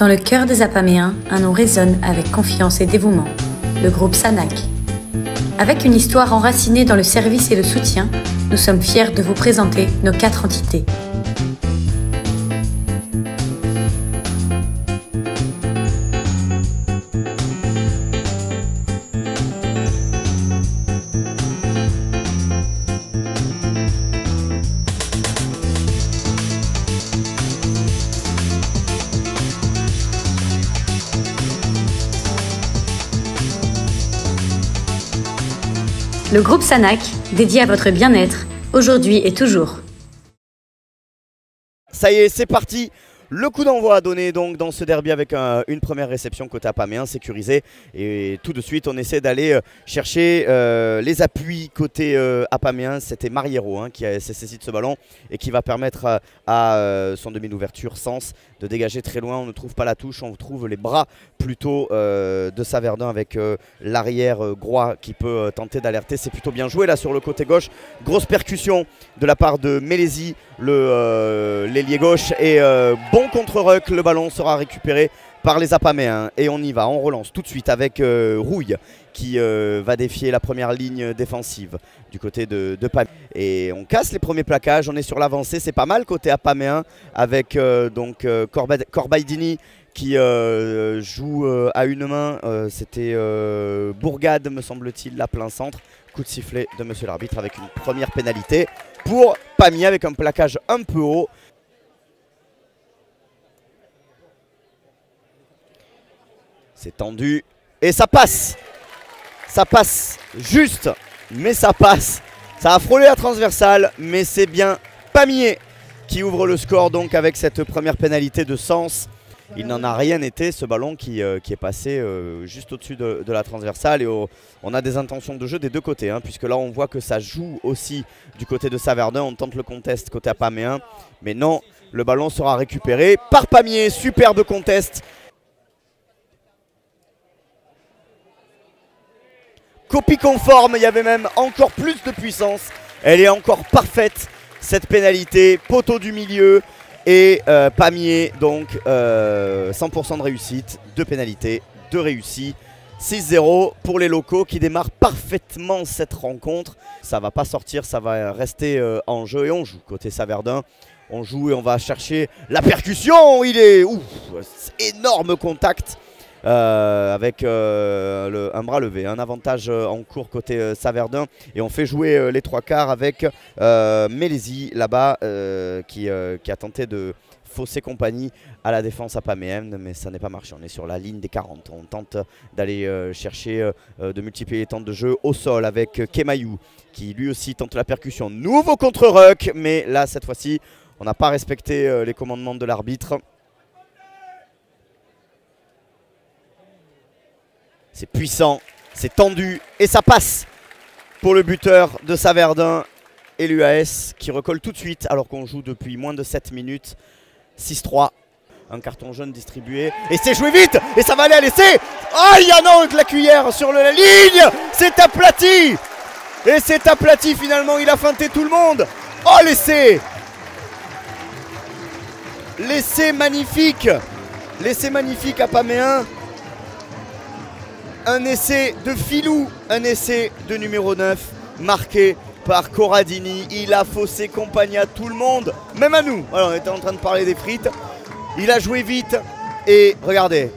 Dans le cœur des Apaméens, un nom résonne avec confiance et dévouement, le groupe SANAC. Avec une histoire enracinée dans le service et le soutien, nous sommes fiers de vous présenter nos 4 entités. Le groupe SANAC, dédié à votre bien-être, aujourd'hui et toujours. Ça y est, c'est parti. Le coup d'envoi à donner donc dans ce derby avec une première réception côté Apaméen sécurisée. Et tout de suite, on essaie d'aller chercher les appuis côté Apaméen. C'était Mariero qui a saisi de ce ballon et qui va permettre à son demi d'ouverture Sens de dégager très loin. On ne trouve pas la touche, on trouve les bras plutôt de Saverdun avec l'arrière Groix qui peut tenter d'alerter. C'est plutôt bien joué là sur le côté gauche. Grosse percussion de la part de Mélési, l'ailier gauche, et bon contre-ruck, le ballon sera récupéré par les Apaméens et on y va, on relance tout de suite avec Rouille qui va défier la première ligne défensive du côté de Pamiers. Et on casse les premiers plaquages, on est sur l'avancée, c'est pas mal côté Apaméen avec Corbaidini qui joue à une main, c'était Bourgade me semble-t-il, là plein centre. Coup de sifflet de monsieur l'arbitre avec une première pénalité pour Pamiers avec un plaquage un peu haut. C'est tendu et ça passe juste, mais ça passe. Ça a frôlé la transversale, mais c'est bien Pamiers qui ouvre le score donc avec cette première pénalité de Sens. Il n'en a rien été, ce ballon qui est passé juste au-dessus de la transversale. Et on a des intentions de jeu des deux côtés, puisque là on voit que ça joue aussi du côté de Saverdun. On tente le contest côté Apaméen, mais non, le ballon sera récupéré par Pamiers. Superbe contest. Copie conforme, il y avait même encore plus de puissance. Elle est encore parfaite, cette pénalité. Poteau du milieu et Pamiers, donc 100% de réussite, 2 pénalités, 2 réussies. 6-0 pour les locaux qui démarrent parfaitement cette rencontre. Ça va pas sortir, ça va rester en jeu et on joue côté Saverdun. On joue et on va chercher la percussion. Il est énorme contact. Avec un bras levé, un avantage en cours côté Saverdun, et on fait jouer les 3/4 avec Mélési là-bas qui a tenté de fausser compagnie à la défense apaméenne, mais ça n'est pas marché. On est sur la ligne des 40, on tente d'aller chercher de multiplier les temps de jeu au sol avec Kemayou qui lui aussi tente la percussion. Nouveau contre-ruck, mais là cette fois-ci on n'a pas respecté les commandements de l'arbitre. C'est puissant, c'est tendu et ça passe pour le buteur de Saverdun et l'UAS qui recolle tout de suite alors qu'on joue depuis moins de 7 minutes. 6-3, un carton jaune distribué et c'est joué vite et ça va aller à l'essai. Oh, il y a non, la cuillère sur la ligne, c'est aplati et c'est aplati finalement, il a feinté tout le monde. Oh, l'essai magnifique, l'essai magnifique Apaméen. Un essai de Filou, un essai de numéro 9, marqué par Corradini. Il a faussé compagnie à tout le monde, même à nous. Alors, on était en train de parler des frites. Il a joué vite et regardez,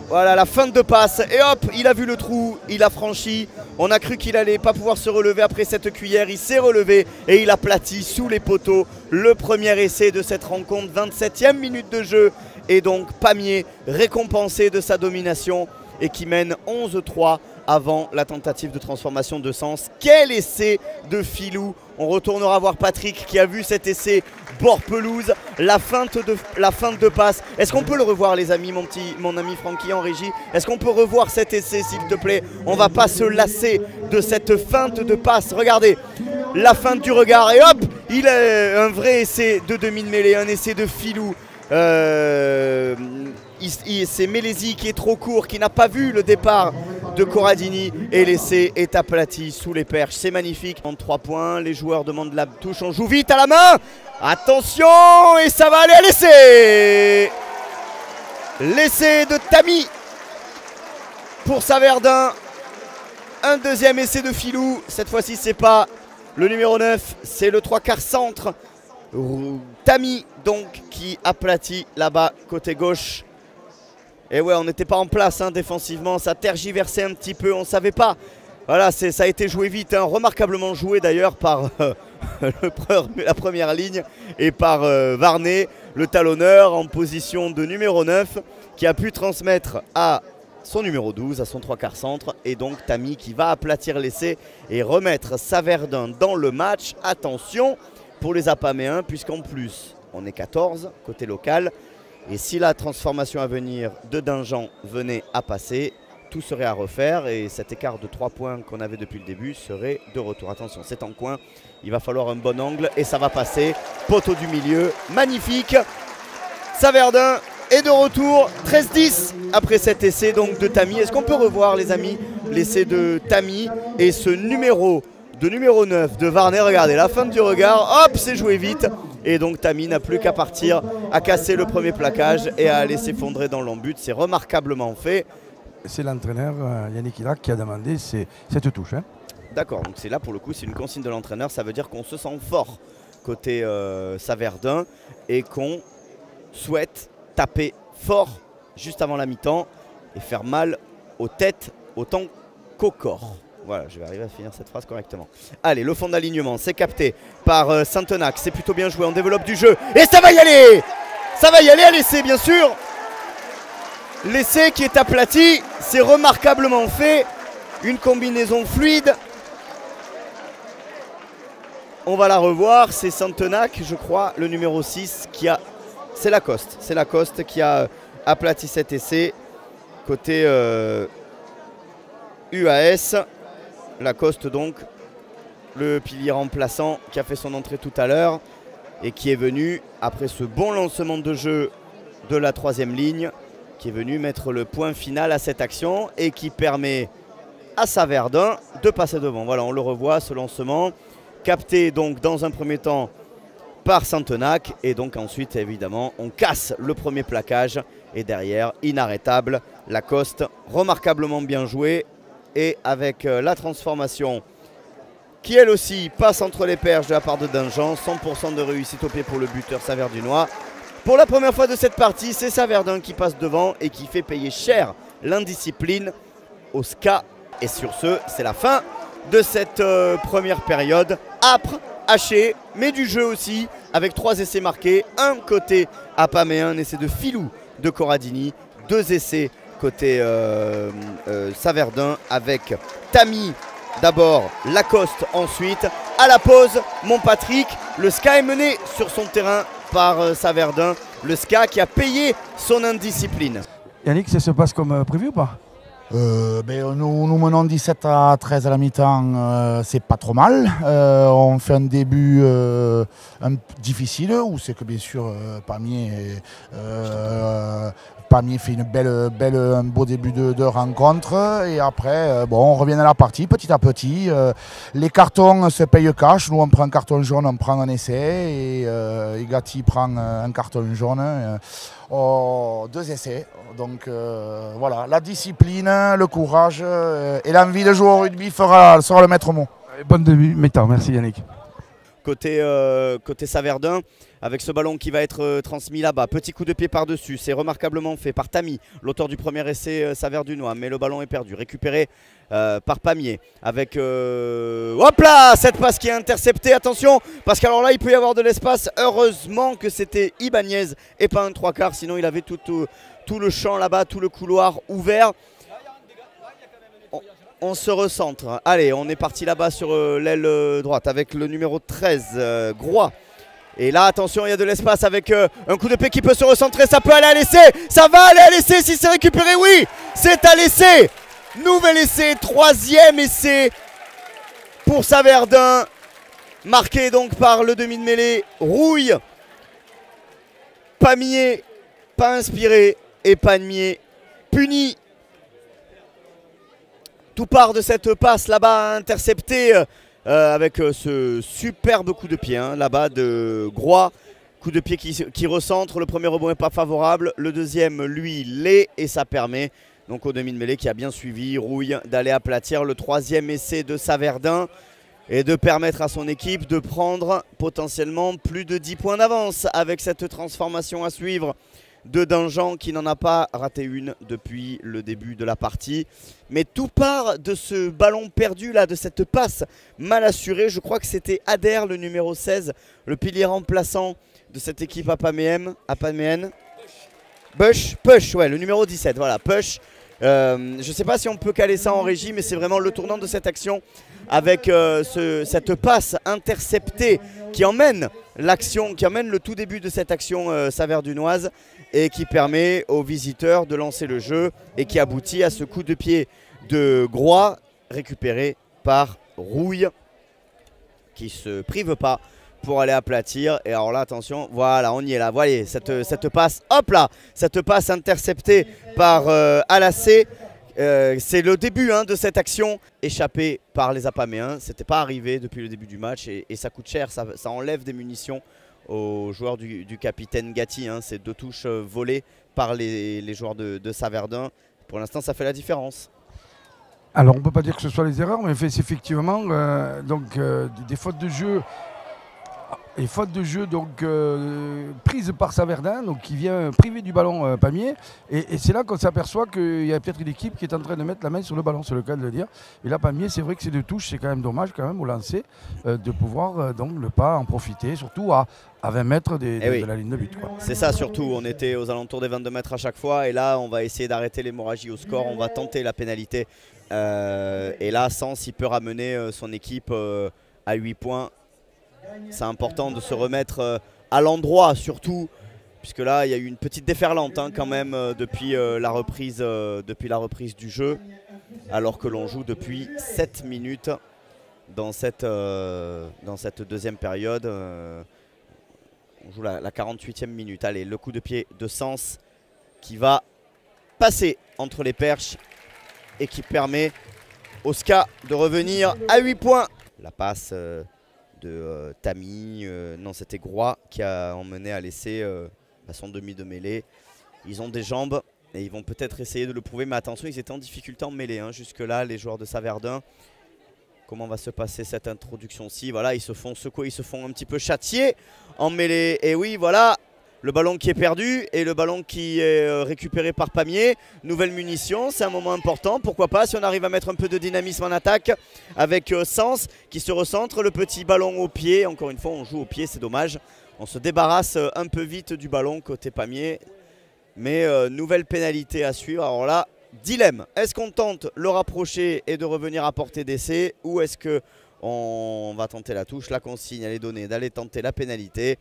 voilà la fin de passe. Et hop, il a vu le trou, il a franchi. On a cru qu'il allait pas pouvoir se relever après cette cuillère. Il s'est relevé et il a aplati sous les poteaux. Le premier essai de cette rencontre, 27e minute de jeu. Et donc Pamiers récompensé de sa domination et qui mène 11-3 avant la tentative de transformation de Sens. Quel essai de Filou! On retournera voir Patrick qui a vu cet essai bord pelouse, la feinte de passe. Est-ce qu'on peut le revoir les amis, mon ami Francky en régie? Est-ce qu'on peut revoir cet essai s'il te plaît? On va pas se lasser de cette feinte de passe. Regardez, la feinte du regard et hop, il a un vrai essai de demi de mêlée, un essai de Filou. C'est Mélési qui est trop court, qui n'a pas vu le départ de Corradini et l'essai est aplati sous les perches. C'est magnifique. En 3 points, les joueurs demandent la touche. On joue vite à la main. Attention, et ça va aller à l'essai. L'essai de Tami pour Saverdun. Un deuxième essai de Filou. Cette fois-ci, c'est pas le numéro 9, c'est le 3/4 centre. Tami, donc, qui aplatit là-bas, côté gauche. Et ouais, on n'était pas en place hein, défensivement. Ça tergiversait un petit peu, on ne savait pas. Voilà, ça a été joué vite. Hein, remarquablement joué d'ailleurs par la première ligne et par Varnet, le talonneur en position de numéro 9, qui a pu transmettre à son numéro 12, à son 3/4 centre, et donc Tami qui va aplatir l'essai et remettre Saverdun dans le match. Attention pour les Apaméens, puisqu'en plus on est 14 côté local, et si la transformation à venir de Dingean venait à passer, tout serait à refaire et cet écart de 3 points qu'on avait depuis le début serait de retour. Attention, c'est en coin, il va falloir un bon angle et ça va passer. Poteau du milieu, magnifique. Saverdun est de retour, 13-10 après cet essai donc de Tami. Est-ce qu'on peut revoir, les amis, l'essai de Tami et ce numéro 9 de Varnet? Regardez, la fin du regard, hop, c'est joué vite. Et donc Tami n'a plus qu'à partir, à casser le premier plaquage et à aller s'effondrer dans l'embut. C'est remarquablement fait. C'est l'entraîneur Yannick Hilac qui a demandé cette touche. Hein. D'accord, donc c'est là pour le coup, c'est une consigne de l'entraîneur. Ça veut dire qu'on se sent fort côté Saverdun et qu'on souhaite taper fort juste avant la mi-temps et faire mal aux têtes autant qu'au corps. Voilà, je vais arriver à finir cette phrase correctement. Allez, le fond d'alignement, c'est capté par Saint-Enac. C'est plutôt bien joué, on développe du jeu. Et ça va y aller! Ça va y aller à l'essai, bien sûr. L'essai qui est aplati, c'est remarquablement fait. Une combinaison fluide. On va la revoir, c'est Saint-Enac, je crois, le numéro 6 qui a... C'est Lacoste. C'est Lacoste qui a aplati cet essai. Côté UAS. Lacoste donc, le pilier remplaçant qui a fait son entrée tout à l'heure et qui est venu, après ce bon lancement de jeu de la 3e ligne, qui est venu mettre le point final à cette action et qui permet à Saverdun de passer devant. Voilà, on le revoit, ce lancement, capté donc dans un premier temps par Saint-Enac et donc ensuite évidemment on casse le premier plaquage et derrière, inarrêtable, Lacoste, remarquablement bien joué. Et avec la transformation qui elle aussi passe entre les perches de la part de Dingean, 100% de réussite au pied pour le buteur saverdunois. Pour la première fois de cette partie, c'est Saverdun qui passe devant et qui fait payer cher l'indiscipline au SCA. Et sur ce, c'est la fin de cette première période. Âpre, haché, mais du jeu aussi, avec 3 essais marqués. Un côté Apaméen, un essai de Filou de Corradini, 2 essais côté Saverdun avec Tami d'abord, Lacoste ensuite. À la pause, mon Patrick, le SCA est mené sur son terrain par Saverdun. Le SCA qui a payé son indiscipline. Yannick, ça se passe comme prévu ou pas? Nous menons 17-13 à la mi-temps, c'est pas trop mal. On fait un début difficile où c'est que bien sûr Pamiers fait un beau début de rencontre et après on revient à la partie petit à petit. Les cartons se payent cash, nous on prend un carton jaune, on prend un essai et Gatti prend un carton jaune. 2 essais, donc voilà, la discipline, le courage et l'envie de jouer au rugby sera le maître mot. Bon début, mi-temps, merci Yannick. Côté Saverdun, avec ce ballon qui va être transmis là-bas, petit coup de pied par-dessus, c'est remarquablement fait par Tami, l'auteur du premier essai saverdunois, mais le ballon est perdu, récupéré par Pamiers, avec hop là, cette passe qui est interceptée, attention, parce qu'alors là il peut y avoir de l'espace, heureusement que c'était Ibanez et pas un 3/4, sinon il avait tout le champ là-bas, tout le couloir ouvert. On se recentre. Allez, on est parti là-bas sur l'aile droite avec le numéro 13, Groix. Et là, attention, il y a de l'espace avec un coup de pied qui peut se recentrer. Ça peut aller à l'essai. Ça va aller à l'essai si c'est récupéré. Oui, c'est à l'essai. Nouvel essai, 3e essai pour Saverdun. Marqué donc par le demi de mêlée Rouille. Pamiers, pas inspiré. Et Pamiers puni. Tout part de cette passe là-bas interceptée avec ce superbe coup de pied là-bas de Groix Coup de pied qui recentre, le premier rebond n'est pas favorable, le deuxième lui l'est et ça permet donc au demi de mêlée qui a bien suivi Rouille d'aller aplatir le troisième essai de Saverdun et de permettre à son équipe de prendre potentiellement plus de 10 points d'avance avec cette transformation à suivre de Dangean qui n'en a pas raté une depuis le début de la partie. Mais tout part de ce ballon perdu là, de cette passe mal assurée. Je crois que c'était Ader, le numéro 16, le pilier remplaçant de cette équipe apaméenne. Push, ouais, le numéro 17, voilà, Push. Je ne sais pas si on peut caler ça en régie, mais c'est vraiment le tournant de cette action avec cette passe interceptée qui emmène l'action, qui emmène le tout début de cette action saverdunoise et qui permet aux visiteurs de lancer le jeu et qui aboutit à ce coup de pied de Groix récupéré par Rouille qui ne se prive pas pour aller aplatir. Et alors là, attention, voilà, on y est là. Voyez, cette passe, hop là, cette passe interceptée par Alassé. C'est le début de cette action échappée par les Apaméens. C'était pas arrivé depuis le début du match et ça coûte cher, ça enlève des munitions aux joueurs du capitaine Gatti. Ces deux touches volées par les joueurs de Saverdun. Pour l'instant, ça fait la différence. Alors on ne peut pas dire que ce soit les erreurs, mais c'est effectivement des fautes de jeu. Et faute de jeu donc prise par Saverdun, donc qui vient priver du ballon Pamiers. Et c'est là qu'on s'aperçoit qu'il y a peut-être une équipe qui est en train de mettre la main sur le ballon, c'est le cas de le dire. Et là Pamiers, c'est vrai que ces deux touches, c'est quand même dommage quand même au lancer de pouvoir donc ne pas en profiter, surtout à 20 mètres de la ligne de but. C'est ça surtout, on était aux alentours des 22 mètres à chaque fois et là on va essayer d'arrêter l'hémorragie au score, on va tenter la pénalité. Et là Sens il peut ramener son équipe à 8 points. C'est important de se remettre à l'endroit surtout, puisque là il y a eu une petite déferlante quand même depuis la reprise du jeu, alors que l'on joue depuis 7 minutes dans cette deuxième période. On joue la 48e minute. Allez, le coup de pied de Sens qui va passer entre les perches et qui permet au SCA de revenir à 8 points. La passe de Tami, non c'était Groix qui a emmené à l'essai à son demi de mêlée. Ils ont des jambes et ils vont peut-être essayer de le prouver, mais attention, ils étaient en difficulté en mêlée jusque là les joueurs de Saverdun. Comment va se passer cette introduction-ci? Voilà, ils se font secouer, ils se font un petit peu châtier en mêlée. Et oui, voilà, le ballon qui est perdu et le ballon qui est récupéré par Pamiers. Nouvelle munition, c'est un moment important. Pourquoi pas si on arrive à mettre un peu de dynamisme en attaque avec Sens qui se recentre. Le petit ballon au pied. Encore une fois, on joue au pied, c'est dommage. On se débarrasse un peu vite du ballon côté Pamiers. Mais nouvelle pénalité à suivre. Alors là, dilemme. Est-ce qu'on tente le rapprocher et de revenir à portée d'essai ou est-ce qu'on va tenter la touche? La consigne, elle est donnée d'aller tenter la pénalité.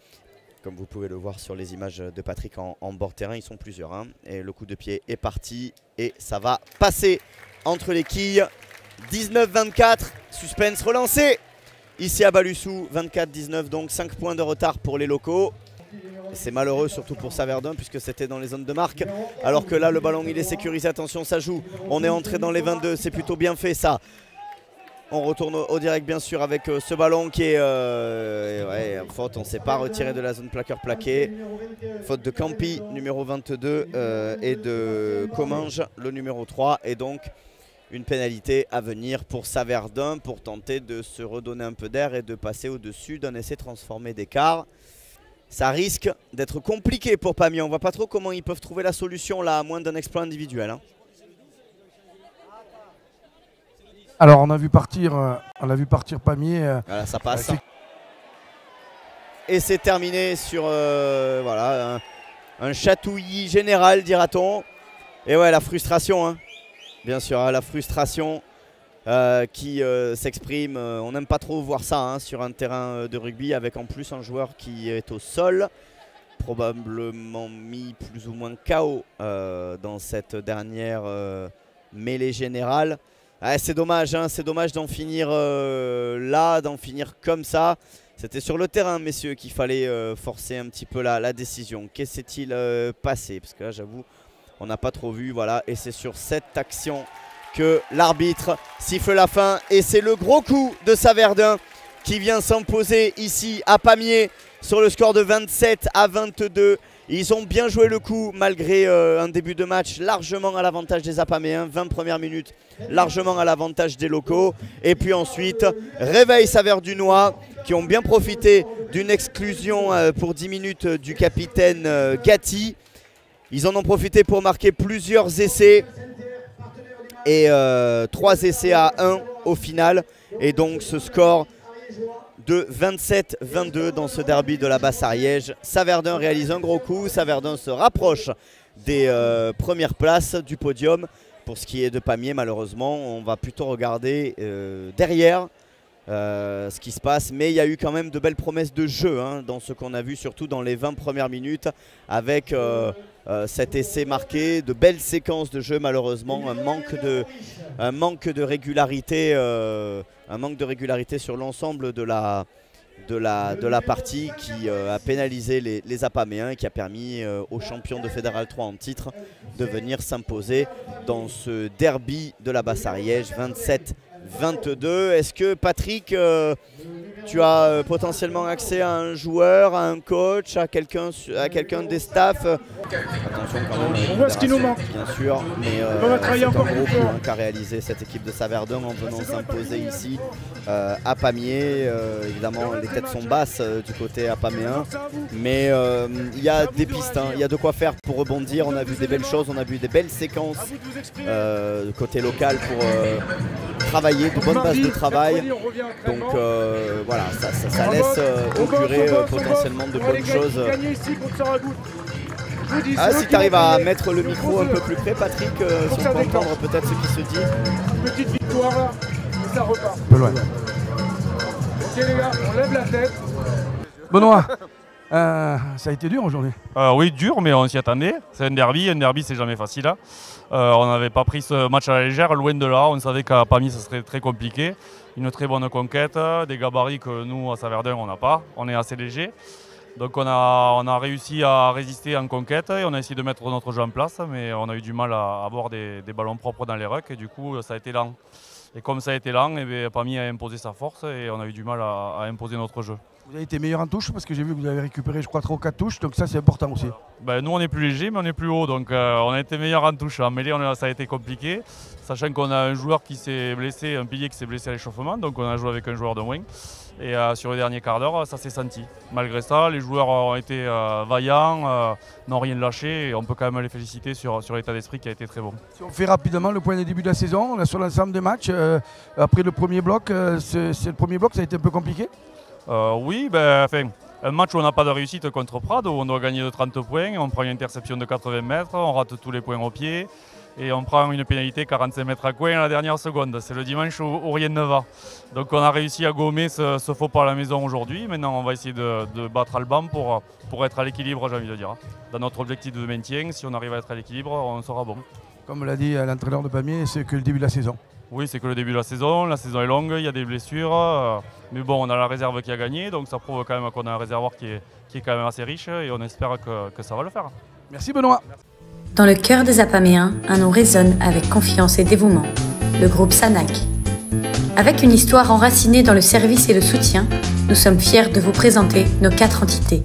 Comme vous pouvez le voir sur les images de Patrick en bord terrain, ils sont plusieurs. Et le coup de pied est parti et ça va passer entre les quilles. 19-24, suspense relancé. Ici à Balussou, 24-19, donc 5 points de retard pour les locaux. C'est malheureux surtout pour Saverdun puisque c'était dans les zones de marque. Alors que là, le ballon il est sécurisé. Attention, ça joue. On est entré dans les 22, c'est plutôt bien fait ça. On retourne au direct bien sûr avec ce ballon qui est faute, on ne s'est pas retiré de la zone plaqueur-plaqué. Faute de Campi, numéro 22 et de Comminges, le numéro 3. Et donc une pénalité à venir pour Saverdun pour tenter de se redonner un peu d'air et de passer au-dessus d'un essai transformé d'écart. Ça risque d'être compliqué pour Pamiers, on ne voit pas trop comment ils peuvent trouver la solution là à moins d'un exploit individuel. Alors on a vu partir Pamiers. Voilà, ça passe. Et c'est terminé sur voilà, un chatouillis général, dira-t-on. Et ouais, la frustration, bien sûr, la frustration qui s'exprime. On n'aime pas trop voir ça sur un terrain de rugby avec en plus un joueur qui est au sol. Probablement mis plus ou moins KO dans cette dernière mêlée générale. C'est dommage, c'est dommage d'en finir là, d'en finir comme ça. C'était sur le terrain, messieurs, qu'il fallait forcer un petit peu la décision. Qu'est-ce qui s'est-il passé? Parce que là, j'avoue, on n'a pas trop vu. Voilà, et c'est sur cette action que l'arbitre siffle la fin. Et c'est le gros coup de Saverdun qui vient s'imposer ici à Pamiers sur le score de 27-22. Ils ont bien joué le coup malgré un début de match largement à l'avantage des Apaméens. 20 premières minutes largement à l'avantage des locaux. Et puis ensuite, réveil Saverdunois qui ont bien profité d'une exclusion pour 10 minutes du capitaine Gatti. Ils en ont profité pour marquer plusieurs essais. Et 3 essais à 1 au final. Et donc ce score de 27-22 dans ce derby de la Basse-Ariège. Saverdun réalise un gros coup. Saverdun se rapproche des premières places du podium. Pour ce qui est de Pamiers, malheureusement, on va plutôt regarder derrière ce qui se passe. Mais il y a eu quand même de belles promesses de jeu dans ce qu'on a vu, surtout dans les 20 premières minutes, avec cet essai marqué, de belles séquences de jeu. Malheureusement, un manque de régularité sur l'ensemble de la partie qui a pénalisé les Apaméens et qui a permis aux champions de Fédéral 3 en titre de venir s'imposer dans ce derby de la Basse-Ariège 27-22. Est-ce que Patrick, tu as potentiellement accès à un joueur, à un coach, à quelqu'un des staffs? Attention quand même, on voit ce qui nous manque. Bien sûr, mais c'est un gros coup qu'a réalisé cette équipe de Saverdun en venant s'imposer ici à Pamiers. Évidemment, les têtes sont basses du côté apaméen, mais il y a des pistes, il y a de quoi faire pour rebondir. On a vu des belles choses, on a vu des belles séquences côté local pour travailler, de bonnes bases de travail. Donc voilà, ça laisse augurer potentiellement de bonnes choses. Ah, si tu arrives à mettre le micro un peu plus près, Patrick, si on peut entendre peut-être ce qui se dit. Petite victoire là, et ça repart. Un peu loin. Ok les gars, on lève la tête. Benoît, ça a été dur aujourd'hui. Oui, dur, mais on s'y attendait. C'est un derby c'est jamais facile. On n'avait pas pris ce match à la légère, loin de là. On savait qu'à Pamiers, ça serait très compliqué. Une très bonne conquête, des gabarits que nous, à Saverdun, on n'a pas. On est assez léger. Donc on a réussi à résister en conquête et on a essayé de mettre notre jeu en place, mais on a eu du mal à avoir des ballons propres dans les rucks et du coup ça a été lent. Et comme ça a été lent, Pamiers a imposé sa force et on a eu du mal à imposer notre jeu. Vous avez été meilleur en touche parce que j'ai vu que vous avez récupéré je crois 3 ou 4 touches, donc ça c'est important aussi. Nous on est plus léger mais on est plus haut, donc on a été meilleur en touche. En mêlée ça a été compliqué, sachant qu'on a un joueur qui s'est blessé, un pilier qui s'est blessé à l'échauffement, donc on a joué avec un joueur de moins. Et sur les derniers quarts d'heure, ça s'est senti. Malgré ça, les joueurs ont été vaillants, n'ont rien lâché et on peut quand même les féliciter sur l'état d'esprit qui a été très bon. Si on fait rapidement le point de début de la saison, on a sur l'ensemble des matchs, après le premier bloc, le premier bloc, ça a été un peu compliqué? Oui, un match où on n'a pas de réussite contre Prades, où on doit gagner de 30 points, on prend une interception de 80 mètres, on rate tous les points au pied. Et on prend une pénalité 45 mètres à coin à la dernière seconde. C'est le dimanche où rien ne va. Donc on a réussi à gommer ce faux pas à la maison aujourd'hui. Maintenant on va essayer de battre Alban pour être à l'équilibre, j'ai envie de dire. Dans notre objectif de maintien, si on arrive à être à l'équilibre, on sera bon. Comme l'a dit l'entraîneur de Pamiers, c'est que le début de la saison. Oui, c'est que le début de la saison est longue, il y a des blessures. Mais bon, on a la réserve qui a gagné, donc ça prouve quand même qu'on a un réservoir qui est quand même assez riche et on espère que ça va le faire. Merci Benoît. Dans le cœur des Apaméens, un nom résonne avec confiance et dévouement, le groupe Sanac. Avec une histoire enracinée dans le service et le soutien, nous sommes fiers de vous présenter nos 4 entités.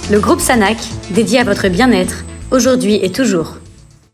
Le groupe Sanac, dédié à votre bien-être, aujourd'hui et toujours.